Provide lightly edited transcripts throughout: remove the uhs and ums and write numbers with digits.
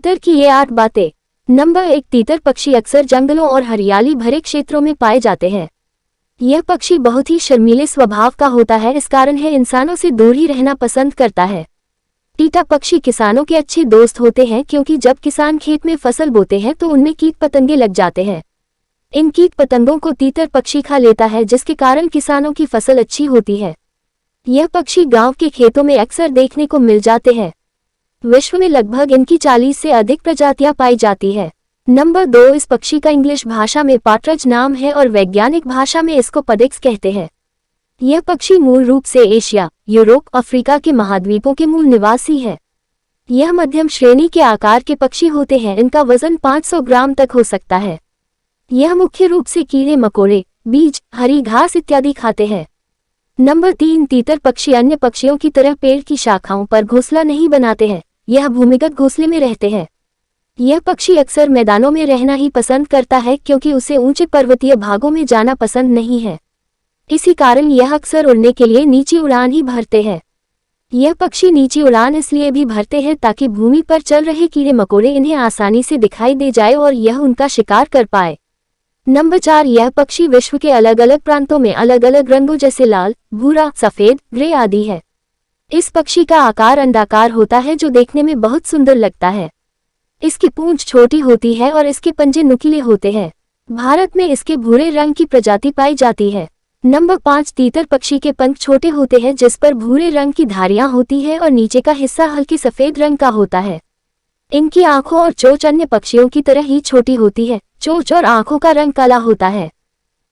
तीतर की ये 8 बातें। नंबर 1, तीतर पक्षी अक्सर जंगलों और हरियाली भरे क्षेत्रों में पाए जाते हैं। यह पक्षी बहुत ही शर्मीले स्वभाव का होता है, इस कारण है इंसानों से दूर ही रहना पसंद करता है। तीतर पक्षी किसानों के अच्छे दोस्त होते हैं क्योंकि जब किसान खेत में फसल बोते हैं तो उनमें कीट पतंगे लग जाते हैं। इन कीट पतंगों को तीतर पक्षी खा लेता है, जिसके कारण किसानों की फसल अच्छी होती है। यह पक्षी गांव के खेतों में अक्सर देखने को मिल जाते हैं। विश्व में लगभग इनकी 40 से अधिक प्रजातियां पाई जाती है। नंबर 2, इस पक्षी का इंग्लिश भाषा में पार्ट्रिज नाम है और वैज्ञानिक भाषा में इसको पडेक्स कहते हैं। यह पक्षी मूल रूप से एशिया, यूरोप, अफ्रीका के महाद्वीपों के मूल निवासी है। यह मध्यम श्रेणी के आकार के पक्षी होते हैं। इनका वजन 500 ग्राम तक हो सकता है। यह मुख्य रूप से कीड़े मकोड़े, बीज, हरी घास इत्यादि खाते हैं। नंबर 3, तीतर पक्षी अन्य पक्षियों की तरह पेड़ की शाखाओं पर घोंसला नहीं बनाते हैं। यह भूमिगत घोंसले में रहते हैं। यह पक्षी अक्सर मैदानों में रहना ही पसंद करता है क्योंकि उसे ऊंचे पर्वतीय भागों में जाना पसंद नहीं है। इसी कारण यह अक्सर उड़ने के लिए नीची उड़ान ही भरते हैं। यह पक्षी नीची उड़ान इसलिए भी भरते हैं ताकि भूमि पर चल रहे कीड़े मकोड़े इन्हें आसानी से दिखाई दे जाए और यह उनका शिकार कर पाए। नंबर 4, यह पक्षी विश्व के अलग अलग प्रांतों में अलग अलग रंगों जैसे लाल, भूरा, सफेद, ग्रे आदि है। इस पक्षी का आकार अंडाकार होता है जो देखने में बहुत सुंदर लगता है। इसकी पूंछ छोटी होती है और इसके पंजे नुकीले होते हैं। भारत में इसके भूरे रंग की प्रजाति पाई जाती है। नंबर 5, तीतर पक्षी के पंख छोटे होते हैं जिस पर भूरे रंग की धारियां होती है और नीचे का हिस्सा हल्के सफेद रंग का होता है। इनकी आंखों और चोंच अन्य पक्षियों की तरह ही छोटी होती है। चोंच और आंखों का रंग काला होता है।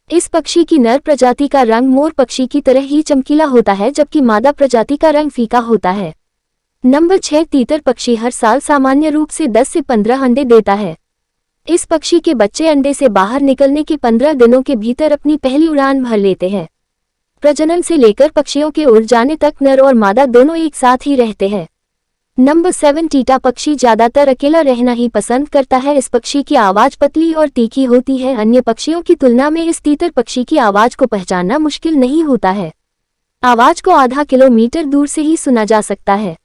इस पक्षी की नर प्रजाति का रंग मोर पक्षी की तरह ही चमकीला होता है, जबकि मादा प्रजाति का रंग फीका होता है। नंबर 6, तीतर पक्षी हर साल सामान्य रूप से 10 से 15 अंडे देता है। इस पक्षी के बच्चे अंडे से बाहर निकलने के 15 दिनों के भीतर अपनी पहली उड़ान भर लेते हैं। प्रजनन से लेकर पक्षियों के उड़ जाने तक नर और मादा दोनों एक साथ ही रहते हैं। नंबर 7, टीटा पक्षी ज्यादातर अकेला रहना ही पसंद करता है। इस पक्षी की आवाज पतली और तीखी होती है। अन्य पक्षियों की तुलना में इस तीतर पक्षी की आवाज को पहचानना मुश्किल नहीं होता है। आवाज को आधा किलोमीटर दूर से ही सुना जा सकता है।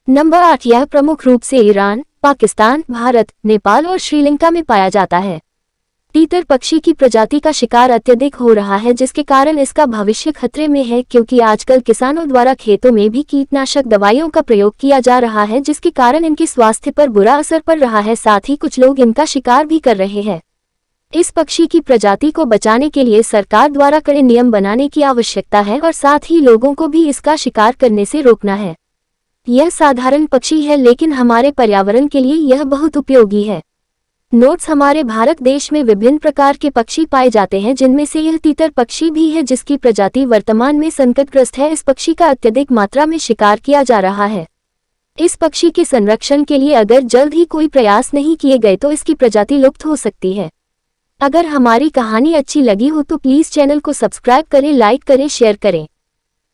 नंबर 8, यह प्रमुख रूप से ईरान, पाकिस्तान, भारत, नेपाल और श्रीलंका में पाया जाता है। तीतर पक्षी की प्रजाति का शिकार अत्यधिक हो रहा है, जिसके कारण इसका भविष्य खतरे में है क्योंकि आजकल किसानों द्वारा खेतों में भी कीटनाशक दवाइयों का प्रयोग किया जा रहा है, जिसके कारण इनके स्वास्थ्य पर बुरा असर पड़ रहा है। साथ ही कुछ लोग इनका शिकार भी कर रहे हैं। इस पक्षी की प्रजाति को बचाने के लिए सरकार द्वारा कड़े नियम बनाने की आवश्यकता है और साथ ही लोगों को भी इसका शिकार करने से रोकना है। यह साधारण पक्षी है लेकिन हमारे पर्यावरण के लिए यह बहुत उपयोगी है। नोट्स, हमारे भारत देश में विभिन्न प्रकार के पक्षी पाए जाते हैं जिनमें से यह तीतर पक्षी भी है जिसकी प्रजाति वर्तमान में संकटग्रस्त है। इस पक्षी का अत्यधिक मात्रा में शिकार किया जा रहा है। इस पक्षी के संरक्षण के लिए अगर जल्द ही कोई प्रयास नहीं किए गए तो इसकी प्रजाति लुप्त हो सकती है। अगर हमारी कहानी अच्छी लगी हो तो प्लीज चैनल को सब्सक्राइब करें, लाइक करें, शेयर करें।